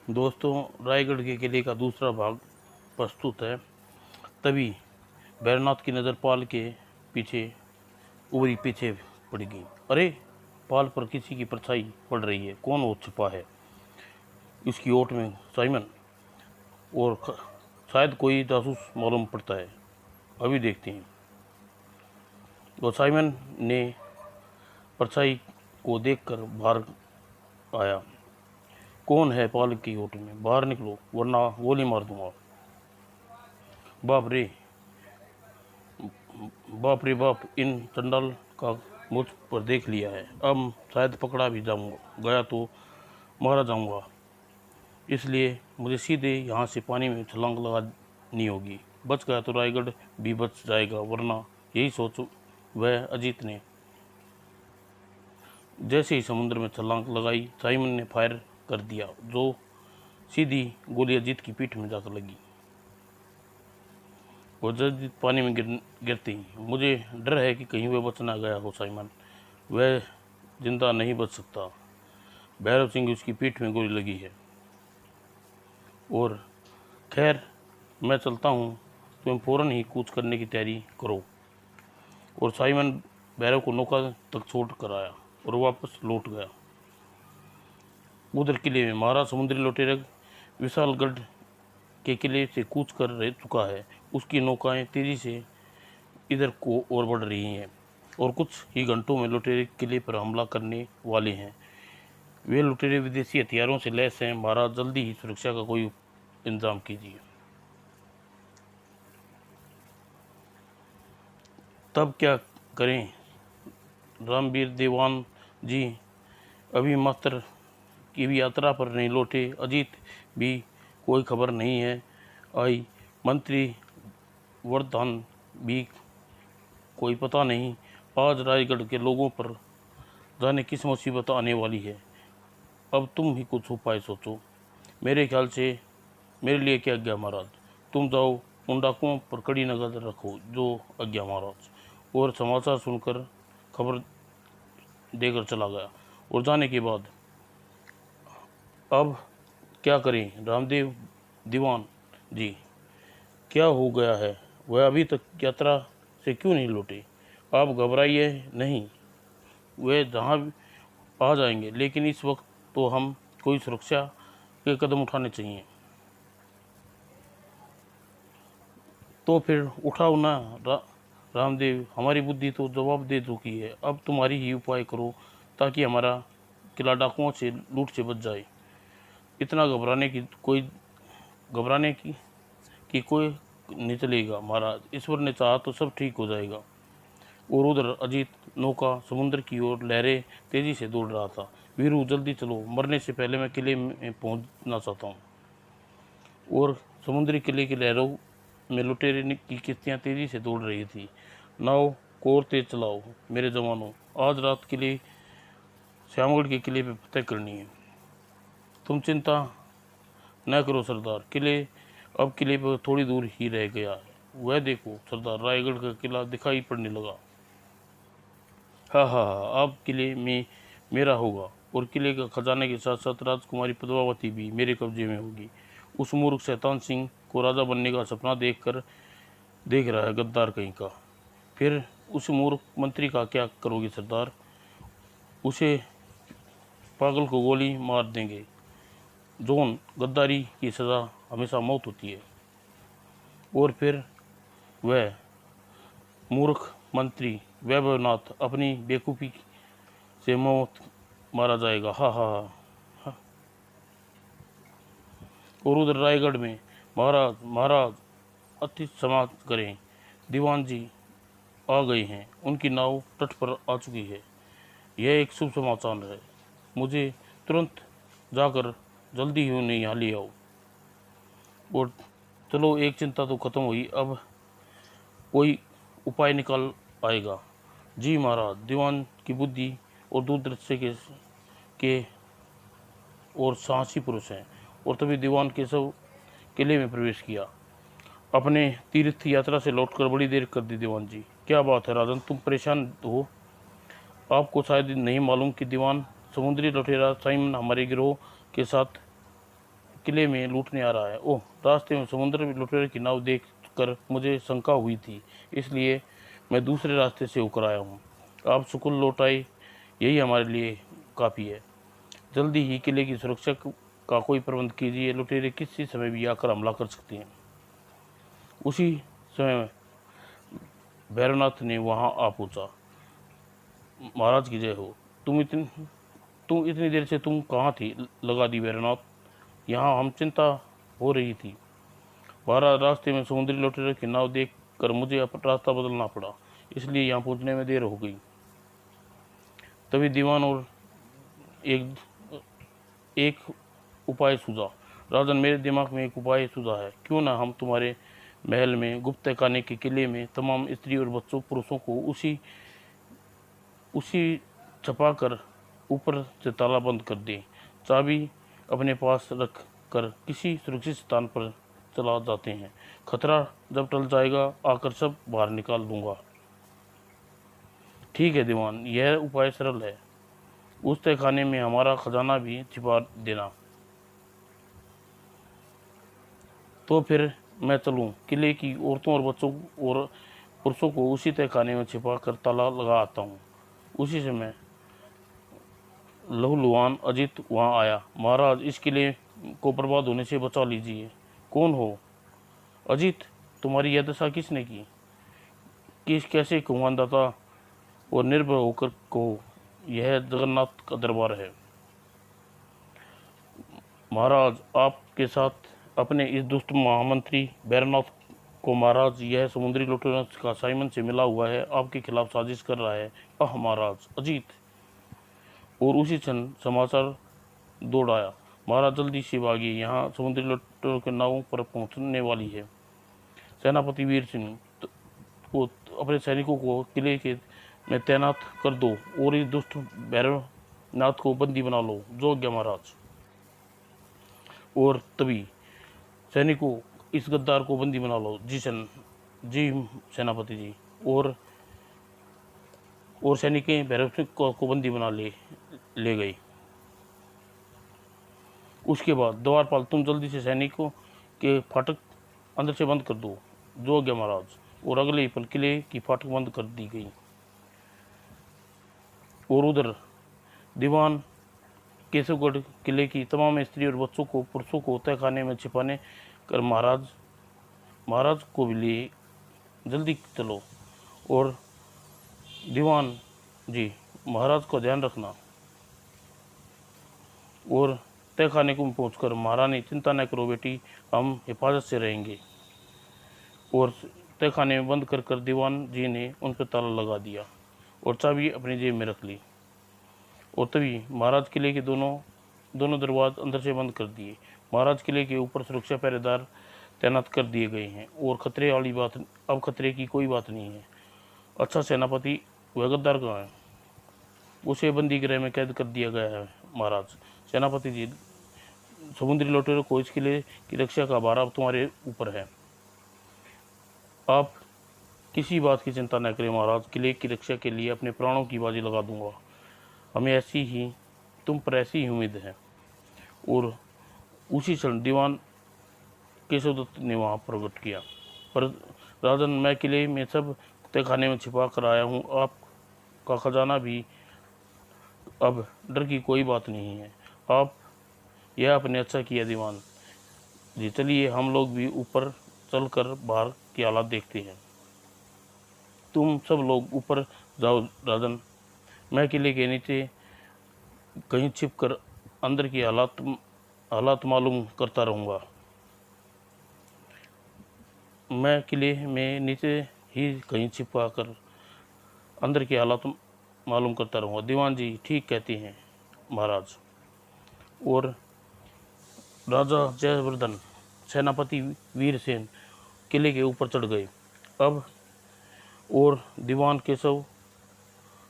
दोस्तों, रायगढ़ के किले का दूसरा भाग प्रस्तुत है। तभी भैरवनाथ की नज़र पाल के पीछे पीछे पड़ गई। अरे, पाल पर किसी की परछाई पड़ रही है। कौन वो छुपा है इसकी ओट में? साइमन। और शायद कोई जासूस मालूम पड़ता है। अभी देखते हैं। और साइमन ने परछाई को देखकर बाहर आया। कौन है पाल की ओट में? बाहर निकलो वरना गोली मार दूंगा। बाप रे, बाप रे बाप, इन चंडाल का मुझ पर देख लिया है। अब शायद पकड़ा भी गया तो मारा जाऊंगा। इसलिए मुझे सीधे यहाँ से पानी में छलांग लगानी होगी। बच गया तो रायगढ़ भी बच जाएगा, वरना यही सोच वह अजीत ने जैसे ही समुद्र में छलांग लगाई, साइमन ने फायर कर दिया, जो सीधी गोली अजीत की पीठ में जाकर लगी। वो अजीत पानी में गिरते ही, मुझे डर है कि कहीं वह बच ना गया हो साइमन। वह जिंदा नहीं बच सकता। भैरव सिंह उसकी पीठ में गोली लगी है। और खैर, मैं चलता हूँ, तुम फौरन ही कूच करने की तैयारी करो। और साइमन भैरव को नौका तक छोड़ कर आया और वापस लौट गया। उधर किले में महाराज समुद्री लुटेरे विशालगढ़ के किले से कूच कर रह चुका है। उसकी नौकाएं तेजी से इधर को और बढ़ रही हैं और कुछ ही घंटों में लुटेरे किले पर हमला करने वाले हैं। वे लुटेरे विदेशी हथियारों से लैस हैं। महाराज, जल्दी ही सुरक्षा का कोई इंतजाम कीजिए। तब क्या करें रामवीर दीवान जी? अभी मास्टर की भी यात्रा पर नहीं लौटे। अजीत भी कोई खबर नहीं है आई। मंत्री वर्धन भी कोई पता नहीं। आज रायगढ़ के लोगों पर जाने किस मुसीबत आने वाली है। अब तुम ही कुछ उपाय सोचो। मेरे ख्याल से मेरे लिए क्या आज्ञा महाराज? तुम जाओ, उन डाकुओं पर कड़ी नजर रखो। जो आज्ञा महाराज। और समाचार सुनकर खबर देकर चला गया। और जाने के बाद अब क्या करें रामदेव दीवान जी? क्या हो गया है? वह अभी तक यात्रा से क्यों नहीं लौटे? आप घबराइए नहीं, वे जहाँ आ जाएंगे, लेकिन इस वक्त तो हम कोई सुरक्षा के कदम उठाने चाहिए। तो फिर उठाओ ना रामदेव, हमारी बुद्धि तो जवाब दे चुकी है। अब तुम्हारी ही उपाय करो ताकि हमारा किला डाकुओं से लूट से बच जाए। इतना घबराने की कोई नहीं चलेगा महाराज। ईश्वर ने चाहा तो सब ठीक हो जाएगा। और उधर अजीत नौका समुद्र की ओर लहरें तेजी से दौड़ रहा था। वीरू, जल्दी चलो, मरने से पहले मैं किले में पहुंचना चाहता हूँ। और समुद्री किले की लहरों में लुटेरे की किश्तियाँ तेजी से दौड़ रही थी। नाव को और तेज चलाओ मेरे जवानों। आज रात किले श्यामगढ़ के किले पे फतह करनी है। तुम चिंता न करो सरदार, अब किले पर थोड़ी दूर ही रह गया है। वह देखो सरदार, रायगढ़ का किला दिखाई पड़ने लगा। हाँ हाँ हाँ, अब किले में मेरा होगा और किले का खजाने के साथ साथ राजकुमारी पद्मावती भी मेरे कब्जे में होगी। उस मूर्ख शैतान सिंह को राजा बनने का सपना देख रहा है, गद्दार कहीं का। फिर उस मूर्ख मंत्री का क्या करोगे सरदार? उसे पागल को गोली मार देंगे। जोन, गद्दारी की सज़ा हमेशा मौत होती है। और फिर वह मूर्ख मंत्री वैभवनाथ अपनी बेवकूफ़ी से मौत मारा जाएगा। हा हा हा। और उधर रायगढ़ में महाराज महाराज अति समाज करें, दीवान जी आ गए हैं। उनकी नाव तट पर आ चुकी है। यह एक शुभ समाचार है। मुझे तुरंत जाकर जल्दी ही उन्हें यहाँ ले आओ। और चलो, एक चिंता तो खत्म हुई। अब कोई उपाय निकाल आएगा। जी महाराज। दीवान की बुद्धि और दूरदृष्टि के और साहसी पुरुष हैं। और तभी दीवान केशव किले में प्रवेश किया। अपने तीर्थ यात्रा से लौटकर बड़ी देर कर दी दीवान जी। क्या बात है राजन, तुम परेशान हो? आपको शायद नहीं मालूम कि दीवान समुद्री लुटेरा साइमन हमारे गिरोह के साथ किले में लूटने आ रहा है। ओह, रास्ते में समुद्र में लुटेरे की नाव देख कर मुझे शंका हुई थी, इसलिए मैं दूसरे रास्ते से होकर आया हूँ। आप सुकुल लौट आए, यही हमारे लिए काफ़ी है। जल्दी ही किले की सुरक्षा का कोई प्रबंध कीजिए, लुटेरे किसी समय भी आकर हमला कर सकते हैं। उसी समय भैरवनाथ ने वहां आ पहुंचा। महाराज की जय हो। तुम इतनी देर से तुम कहाँ थी? लगा दी भैरवनाथ। यहाँ हम चिंता हो रही थी। महाराज, रास्ते में समुद्री लुटेरों की नाव देख कर मुझे रास्ता बदलना पड़ा, इसलिए यहाँ पहुँचने में देर हो गई। तभी दीवान और एक एक उपाय सूझा। राजन, मेरे दिमाग में एक उपाय सूझा है। क्यों ना हम तुम्हारे महल में गुप्त खाने के किले में तमाम स्त्री और बच्चों पुरुषों को उसी उसी छपा कर ऊपर से ताला बंद कर दें। चाबी अपने पास रख कर किसी सुरक्षित स्थान पर चला जाते हैं। खतरा जब टल जाएगा आकर सब बाहर निकाल दूंगा। ठीक है दीवान, यह उपाय सरल है। उस तहखाने में हमारा खजाना भी छिपा देना। तो फिर मैं चलूं, किले की औरतों और बच्चों और पुरुषों को उसी तहखाने में छिपा कर ताला लगा आता हूँ। उसी समय लहूलुहान अजित वहाँ आया। महाराज, इस किले को बर्बाद होने से बचा लीजिए। कौन हो अजित? तुम्हारी यह दशा किसने की? कैसे कहूँ अन्नदाता और निर्भय होकर कहो, यह जगन्नाथ का दरबार है। महाराज, आपके साथ अपने इस दुष्ट महामंत्री भैरवनाथ को महाराज यह समुद्री लुटेरों का साइमन से मिला हुआ है, आपके खिलाफ साजिश कर रहा है। आह महाराज, अजीत। और उसी क्षण समाचार दौड़ आया। महाराज, जल्दी से भागिए, यहाँ समुद्री लुटेरों के नावों पर पहुंचने वाली है। सेनापति वीर सिंह को अपने सैनिकों को किले के में तैनात कर दो और इस दुष्ट भैरवनाथ को बंदी बना लो। जो आज्ञा महाराज। और तभी सैनिकों, इस गद्दार को बंदी बना लो। जी सेनापति जी। और सैनिकें भैरव सिंह को बंदी बना ले गई। उसके बाद द्वारपाल, तुम जल्दी से सैनिकों के फाटक अंदर से बंद कर दो। जो आज्ञा महाराज। और अगले ही पल किले की फाटक बंद कर दी गई। और उधर दीवान केशवगढ़ किले की तमाम स्त्री और बच्चों को पुरुषों को तहखाने में छिपाने कर महाराज को भी लिए। जल्दी चलो। और दीवान जी, महाराज का ध्यान रखना। और तहखाने को पहुंचकर महारानी, चिंता न करो बेटी, हम हिफाजत से रहेंगे। और तहखाने में बंद कर दीवान जी ने उन पर ताला लगा दिया और चाबी अपनी जेब में रख ली। और तभी महाराज किले के दोनों दरवाजे अंदर से बंद कर दिए। महाराज किले के ऊपर सुरक्षा पहरेदार तैनात कर दिए गए हैं और अब खतरे की कोई बात नहीं है। अच्छा सेनापति, वह गद्दार कहाँ है? उसे बंदी गृह में कैद कर दिया गया है महाराज। सेनापति जी, समुद्री लुटेरों को इस किले की रक्षा का भार अब तुम्हारे ऊपर है। आप किसी बात की चिंता न करें महाराज, किले की रक्षा के लिए अपने प्राणों की बाजी लगा दूंगा। हमें तुम पर ऐसी ही उम्मीद है। और उसी क्षण दीवान केशवदत्त ने वहां प्रकट किया। पर राजन, मैं किले में सब तहखाने में छिपा कर आया हूँ, आपका खजाना भी। अब डर की कोई बात नहीं है। आप यह आपने अच्छा किया दीवान जी। चलिए हम लोग भी ऊपर चलकर बाहर की हालात देखते हैं। तुम सब लोग ऊपर जाओ राजन, मैं किले के नीचे कहीं छिप कर अंदर की हालात मालूम करता रहूँगा। मैं किले में नीचे ही कहीं छिपा कर अंदर की हालात मालूम करता रहूँगा। दीवान जी ठीक कहते हैं महाराज। और राजा जयवर्धन, सेनापति वीरसेन किले के ऊपर चढ़ गए। अब और दीवान केशव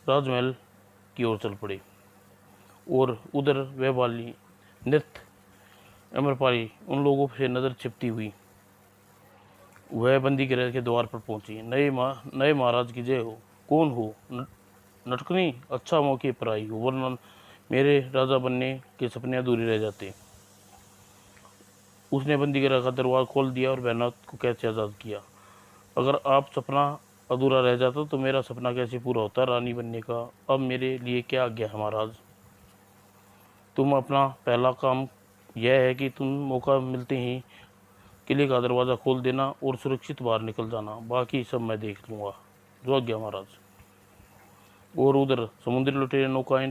राजमहल की ओर चल पड़े। और उधर वह वाली नृत्य अमरपाली उन लोगों से नज़र छिपती हुई वह बंदी गृह के द्वार पर पहुंची। नए महाराज की जय हो। कौन हो नटकनी? अच्छा मौके पर आई हो, वरना मेरे राजा बनने के सपने अधूरे रह जाते। उसने बंदीगृह का दरवाज़ा खोल दिया और बैरनाथ को कैद से आज़ाद किया। अगर आप सपना अधूरा रह जाता तो मेरा सपना कैसे पूरा होता रानी बनने का। अब मेरे लिए क्या आज्ञा है महाराज। तुम अपना पहला काम यह है कि तुम मौका मिलते ही किले का दरवाज़ा खोल देना और सुरक्षित बाहर निकल जाना, बाकी सब मैं देख लूँगा। जो आज्ञा महाराज। और उधर समुद्री लुटेरे नौकाएं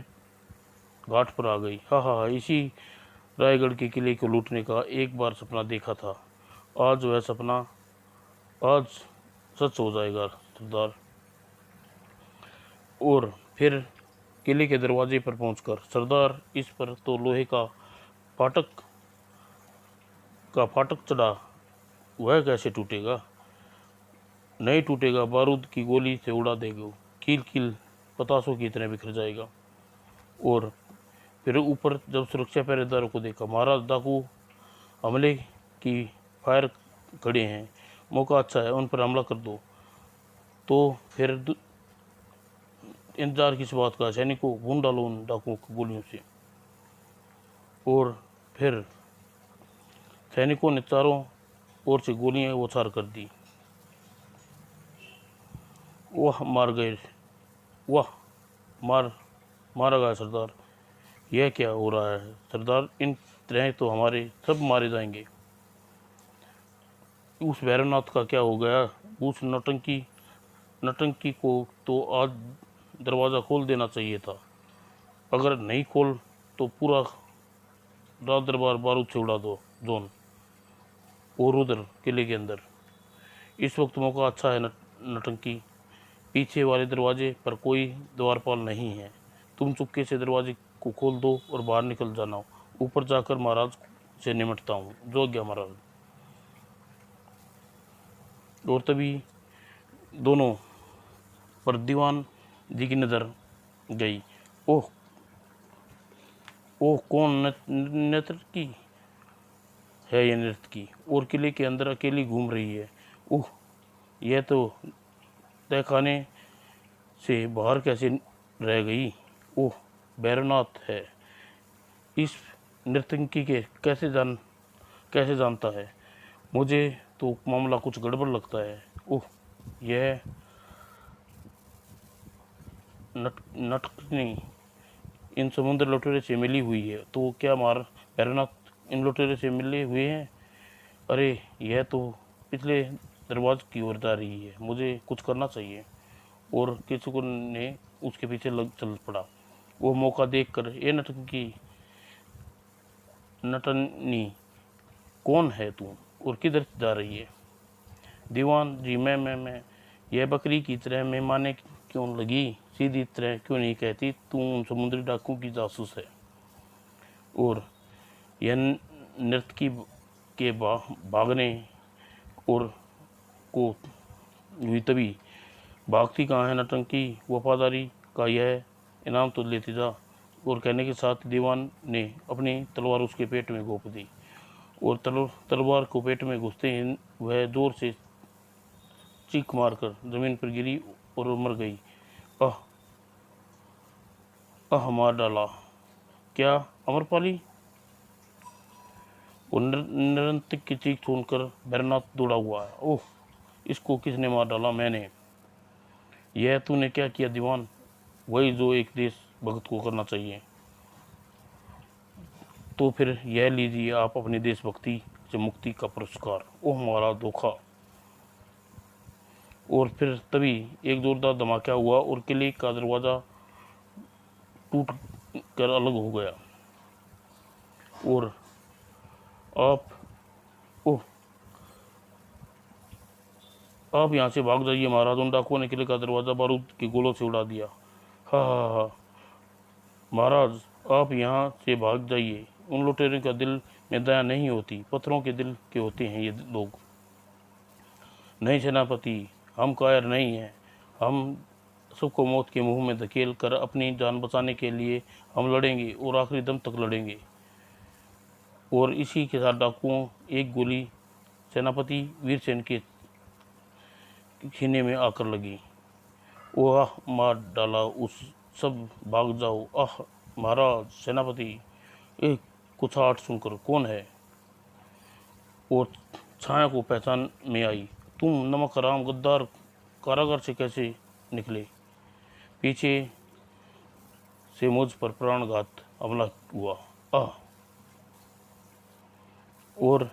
घाट पर आ गई। हाँ, इसी रायगढ़ के किले को लूटने का एक बार सपना देखा था, आज वह सपना आज सच हो जाएगा सरदार। और फिर किले के दरवाजे पर पहुंचकर, सरदार इस पर तो लोहे का फाटक चढ़ा, वह कैसे टूटेगा। नहीं टूटेगा, बारूद की गोली से उड़ा देगा, कील कील पतासों की तरह बिखर जाएगा। और फिर ऊपर जब सुरक्षा पहरेदारों को देखा, महाराज डाकू हमले की फायर खड़े हैं, मौका अच्छा है, उन पर हमला कर दो। तो फिर इंतजार किस बात का, सैनिकों भून डालो उन डाकुओं को गोलियों से। और फिर सैनिकों ने चारों ओर से गोलियां उछार कर दी। वह मार गए, वह मारा गया सरदार। यह क्या हो रहा है सरदार, इन तरह तो हमारे सब मारे जाएंगे। उस भैरवनाथ का क्या हो गया, उस नटंकी को तो आज दरवाज़ा खोल देना चाहिए था। अगर नहीं खोल तो पूरा रात दरबार बारूद से उड़ा दो जोन। और उधर किले के अंदर इस वक्त मौका अच्छा है नटंकी, पीछे वाले दरवाजे पर कोई द्वारपाल नहीं है, तुम चुपके से दरवाजे को खोल दो और बाहर निकल जाना। ऊपर जाकर महाराज से निमटता हूँ। जो आज्ञा महाराज। और तभी दोनों पर दीवान जी की नज़र गई। ओह ओह, कौन नृत्य की है, ये नृत्य की, और किले के अंदर अकेली घूम रही है। ओह, यह तो तहखाने से बाहर कैसे रह गई। ओह, भैरवनाथ है, इस नृत्यंकी के कैसे जानता है। मुझे तो मामला कुछ गड़बड़ लगता है। ओह, यह नटकनी इन समुद्र लुटेरे से मिली हुई है, तो क्या भैरवनाथ इन लुटेरे से मिले हुए हैं। अरे, यह तो पिछले दरवाजे की ओर जा रही है, मुझे कुछ करना चाहिए। और किसी को ने उसके पीछे चल पड़ा। वो मौका देखकर, ये नटनी कौन है तू और किधर जा रही है। दीवान जी, मैं यह बकरी की तरह मैं माने क्यों लगी, सीधी तरह क्यों नहीं कहती तू उन समुद्री डाकू की जासूस है। और यह नर्तकी के भागने और को हुई तभी, भागती कहाँ है नटंकी, वफादारी का यह इनाम तो लेती जा। और कहने के साथ दीवान ने अपनी तलवार उसके पेट में घोंप दी। और तलवार को पेट में घुसते ही वह जोर से चीख मारकर जमीन पर गिरी और मर गई। आह आह, मार डाला क्या अमरपाली। और निरंतर की चीख सुनकर भैरवनाथ दौड़ा हुआ है। ओह, इसको किसने मार डाला। मैंने। यह तूने क्या किया दीवान, वही जो एक देश भक्त को करना चाहिए। तो फिर यह लीजिए आप अपनी देशभक्ति से मुक्ति का पुरस्कार। ओह, हमारा धोखा। और फिर तभी एक जोरदार धमाका हुआ और किले का दरवाज़ा टूट कर अलग हो गया। और ओह, आप यहाँ से भाग जाइए महाराज, उन डाकुओं ने किले का दरवाज़ा बारूद के गोलों से उड़ा दिया। हा, महाराज, आप यहाँ से भाग जाइए, उन लुटेरों का दिल में दया नहीं होती, पत्थरों के दिल के होते हैं ये लोग। नहीं सेनापति, हम कायर नहीं हैं, हम सबको मौत के मुंह में धकेल कर अपनी जान बचाने के लिए हम लड़ेंगे और आखिरी दम तक लड़ेंगे। और इसी के साथ डाकुओं एक गोली सेनापति वीरसेन के सीने में आकर लगी। वह मार डाला उस, सब भाग जाओ। आह महाराज, सेनापति, एक कुछ आठ सुनकर कौन है। और छाया को पहचान में आई। तुम नमक हराम गद्दार कारागार से कैसे निकले? पीछे से मुझ पर प्राणघात हमला हुआ। आह! और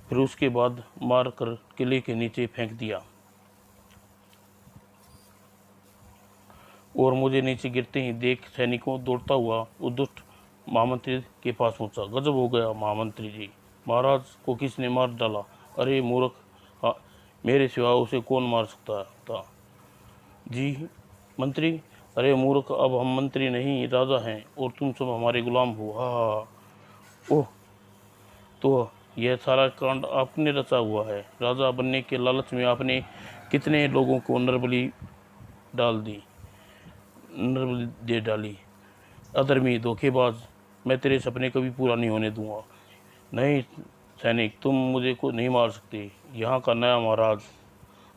फिर उसके बाद मार कर किले के नीचे फेंक दिया और मुझे नीचे गिरते ही देख सैनिकों दौड़ता हुआ उस दुष्ट महामंत्री के पास पहुंचा। गजब हो गया महामंत्री जी, महाराज को किसने मार डाला? अरे मूर्ख, हाँ, मेरे सिवा उसे कौन मार सकता था? जी मंत्री, अरे मूर्ख, अब हम मंत्री नहीं राजा हैं और तुम सब हमारे गुलाम हो। हाँ। ओह, तो यह सारा कांड आपने रचा हुआ है। राजा बनने के लालच में आपने कितने लोगों को नरबली दे डाली। अधर्मी धोखेबाज, मैं तेरे सपने कभी पूरा नहीं होने दूंगा। नहीं सैनिक, तुम मुझे को नहीं मार सकते। यहाँ का नया महाराज,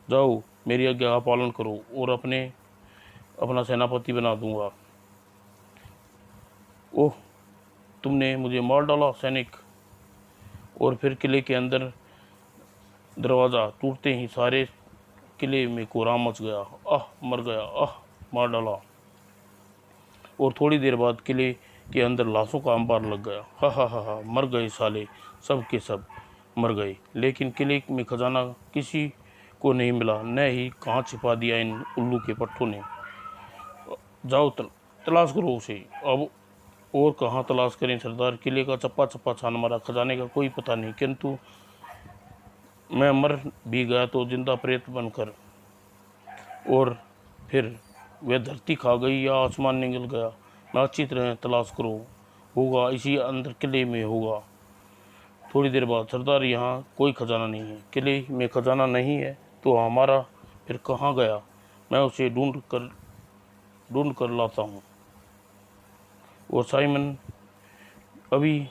जाओ मेरी आज्ञा का पालन करो और अपना सेनापति बना दूंगा। ओह, तुमने मुझे मार डाला सैनिक। और फिर किले के अंदर दरवाज़ा टूटते ही सारे किले में कोहराम मच गया। आह, मर गया, आह, मार डाला। और थोड़ी देर बाद किले के अंदर लाशों का अंबार लग गया। हा हा हा हा, मर गए साले, सब के सब मर गए। लेकिन किले में खजाना किसी को नहीं मिला, न ही कहाँ छिपा दिया इन उल्लू के पट्टों ने। जाओ तलाश करो उसे अब। और कहाँ तलाश करें सरदार, किले का चप्पा चप्पा छान मारा, खजाने का कोई पता नहीं। किंतु मैं मर भी गया तो जिंदा प्रेत बनकर, और फिर वह धरती खा गई या आसमान निकल गया, मैं अच्छी तरह तलाश करो। होगा इसी अंदर किले में होगा। थोड़ी देर बाद, सरदार यहाँ कोई खजाना नहीं है। किले में खजाना नहीं है तो हमारा फिर कहाँ गया? मैं उसे ढूंढ कर लाता हूँ। और साइमन अभी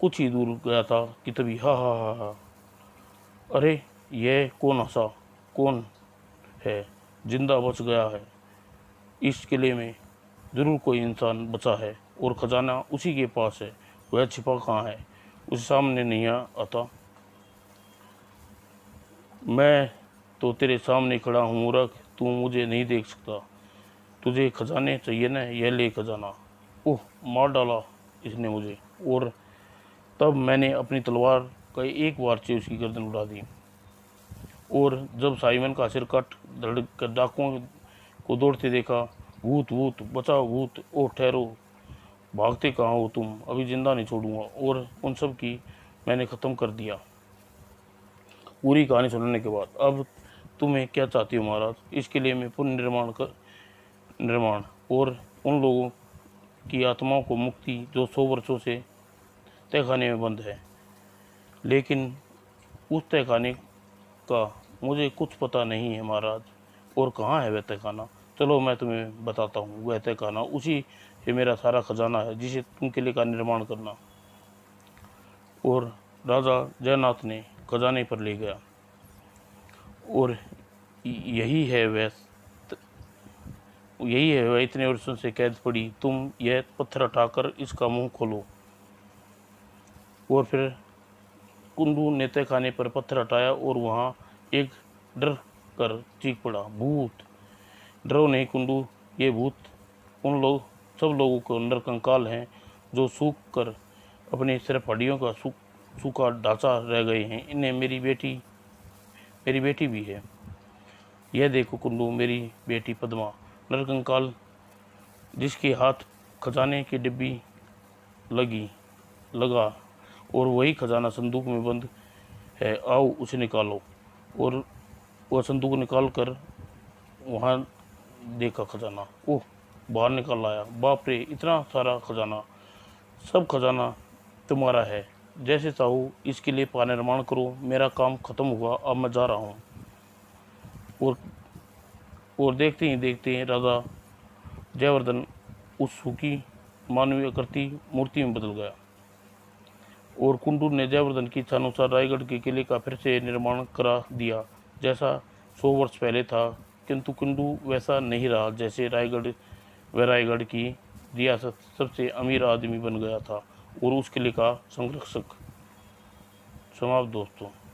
कुछ ही दूर गया था कि तभी हा हा हा हा, अरे यह कौन हंसा? कौन है? जिंदा बच गया है। इस किले में जरूर कोई इंसान बचा है और खजाना उसी के पास है। वह छिपा कहाँ है? उसे सामने नहीं आता। मैं तो तेरे सामने खड़ा हूँ मूर्ख, तू मुझे नहीं देख सकता। तुझे खजाने चाहिए ना, यह ले खजाना। ओह, मार डाला इसने मुझे। और तब मैंने अपनी तलवार का एक वार से उसकी गर्दन उड़ा दी। और जब साइमन का सिर कट धड़ कर डाकुओं को दौड़ते देखा, भूत भूत बचाओ भूत, ओह ठहरो, भागते कहाँ हो तुम? अभी जिंदा नहीं छोड़ूंगा। और उन सब की मैंने ख़त्म कर दिया। पूरी कहानी सुनने के बाद अब तुम्हें क्या चाहती हो महाराज? इसके लिए मैं निर्माण और उन लोगों की आत्माओं को मुक्ति जो 100 वर्षों से तहखाने में बंद है। लेकिन उस तहखाने का मुझे कुछ पता नहीं है महाराज। और कहाँ है वह तहखाना? चलो मैं तुम्हें बताता हूँ। वह तहखाना उसी से मेरा सारा खजाना है जिसे तुम किले का निर्माण करना। और राजा जयनाथ ने खजाने पर ले गया। और यही है वह इतने वर्षों से कैद पड़ी। तुम यह पत्थर उठाकर इसका मुंह खोलो। और फिर कुंडू ने तहखाने पर पत्थर हटाया और वहाँ एक डर कर चीख पड़ा, भूत। डरो नहीं कुंडू, ये भूत सब लोगों को नरकंकाल हैं जो सूख कर अपने सिर्फ हड्डियों का सूखा ढांचा रह गए हैं। इन्हें मेरी बेटी भी है। यह देखो कुंडू, मेरी बेटी पद्मा। नरकंकाल जिसके हाथ खजाने की डिब्बी लगा और वही खजाना संदूक में बंद है, आओ उसे निकालो। और वह संदूक निकाल कर वहाँ देखा खजाना। ओह, बाहर निकाल लाया। बाप रे, इतना सारा खजाना! सब खजाना तुम्हारा है। जैसे चाहो इसके लिए का निर्माण करो। मेरा काम खत्म हुआ, अब मैं जा रहा हूँ। और देखते ही देखते राजा जयवर्धन उस सूखी मानवीय आकृति मूर्ति में बदल गया। और कुंडू ने जयवर्धन की इच्छानुसार रायगढ़ के किले का फिर से निर्माण करा दिया, जैसा 100 वर्ष पहले था। किंतु कुंडू वैसा नहीं रहा जैसे रायगढ़ की रियासत सबसे अमीर आदमी बन गया था और उस किले का संरक्षक समाप्त दोस्तों।